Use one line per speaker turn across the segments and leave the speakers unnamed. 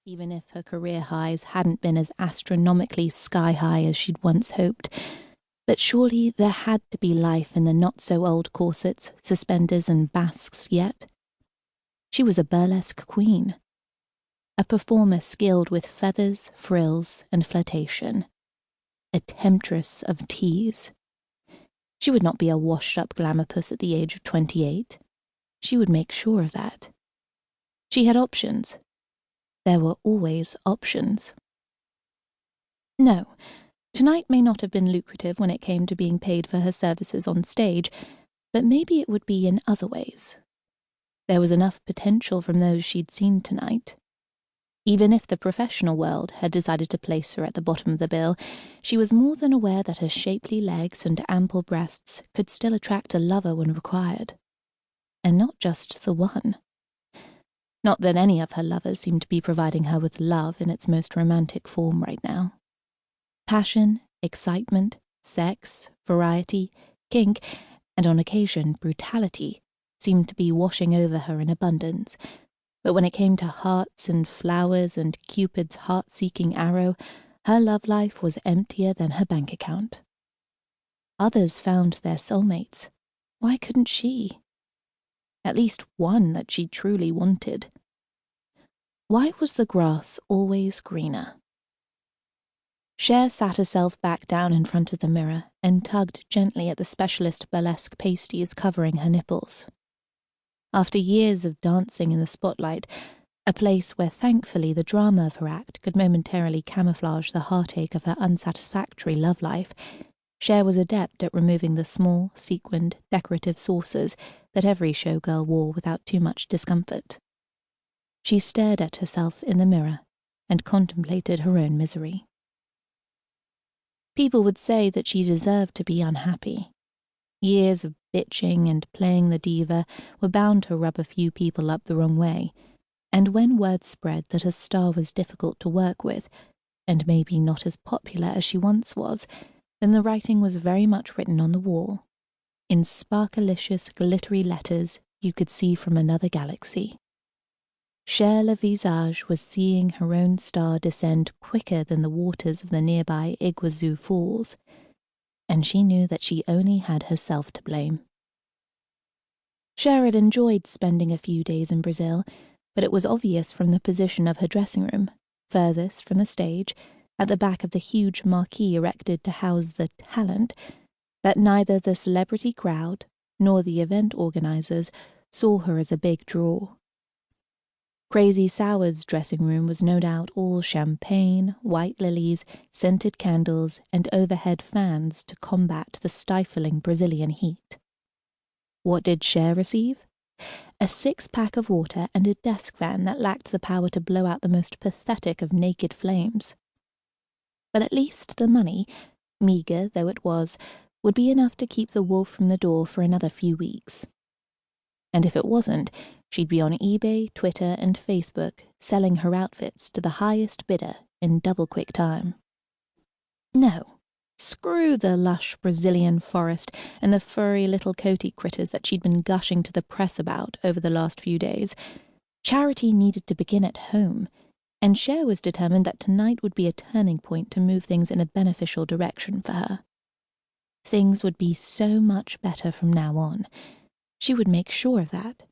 even if her career highs hadn't been as astronomically sky-high as she'd once hoped. But surely there had to be life in the not-so-old corsets, suspenders and basques yet. She was a burlesque queen, a performer skilled with feathers, frills, and flirtation, a temptress of tease. She would not be a washed-up glamour puss at the age of 28. She would make sure of that. She had options. There were always options. No, tonight may not have been lucrative when it came to being paid for her services on stage, but maybe it would be in other ways. There was enough potential from those she'd seen tonight. Even if the professional world had decided to place her at the bottom of the bill, she was more than aware that her shapely legs and ample breasts could still attract a lover when required. And not just the one. Not that any of her lovers seemed to be providing her with love in its most romantic form right now. Passion, excitement, sex, variety, kink, and on occasion brutality seemed to be washing over her in abundance, but when it came to hearts and flowers and Cupid's heart-seeking arrow, her love life was emptier than her bank account. Others found their soulmates. Why couldn't she? At least one that she truly wanted. Why was the grass always greener? Cher sat herself back down in front of the mirror and tugged gently at the specialist burlesque pasties covering her nipples. After years of dancing in the spotlight, a place where thankfully the drama of her act could momentarily camouflage the heartache of her unsatisfactory love life, Cher was adept at removing the small, sequined, decorative saucers that every showgirl wore without too much discomfort. She stared at herself in the mirror and contemplated her own misery. People would say that she deserved to be unhappy. Years of bitching and playing the diva were bound to rub a few people up the wrong way, and when word spread that her star was difficult to work with, and maybe not as popular as she once was, then the writing was very much written on the wall, in sparkalicious, glittery letters you could see from another galaxy. Cher le Visage was seeing her own star descend quicker than the waters of the nearby Iguazu Falls, and she knew that she only had herself to blame. Cher had enjoyed spending a few days in Brazil, but it was obvious from the position of her dressing room, furthest from the stage, at the back of the huge marquee erected to house the talent, that neither the celebrity crowd nor the event organizers saw her as a big draw. Crazy Sour's dressing room was no doubt all champagne, white lilies, scented candles, and overhead fans to combat the stifling Brazilian heat. What did Cher receive? A 6-pack of water and a desk fan that lacked the power to blow out the most pathetic of naked flames. But at least the money, meagre though it was, would be enough to keep the wolf from the door for another few weeks. And if it wasn't, she'd be on eBay, Twitter, and Facebook, selling her outfits to the highest bidder in double-quick time. No, screw the lush Brazilian forest and the furry little coaty critters that she'd been gushing to the press about over the last few days. Charity needed to begin at home, and Cher was determined that tonight would be a turning point to move things in a beneficial direction for her. Things would be so much better from now on. She would make sure of that.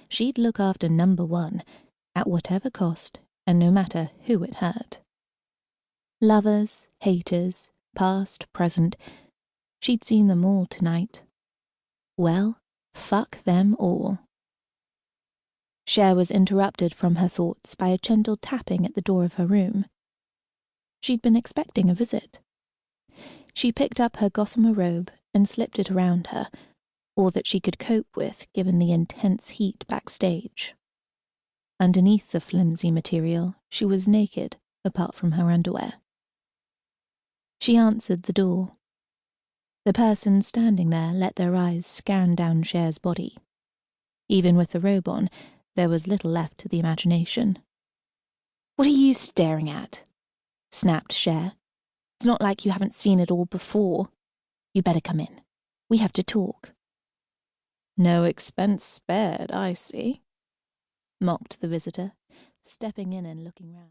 She'd look after number one, at whatever cost, and no matter who it hurt. Lovers, haters, past, present, she'd seen them all tonight. Well, fuck them all. Cher was interrupted from her thoughts by a gentle tapping at the door of her room. She'd been expecting a visit. She picked up her gossamer robe and slipped it around her, all that she could cope with given the intense heat backstage. Underneath the flimsy material, she was naked, apart from her underwear. She answered the door. The person standing there let their eyes scan down Cher's body. Even with the robe on, there was little left to the imagination. "What are you staring at?" snapped Cher. "It's not like you haven't seen it all before. You better come in. We have to talk." "No expense spared, I see," mocked the visitor, stepping in and looking round.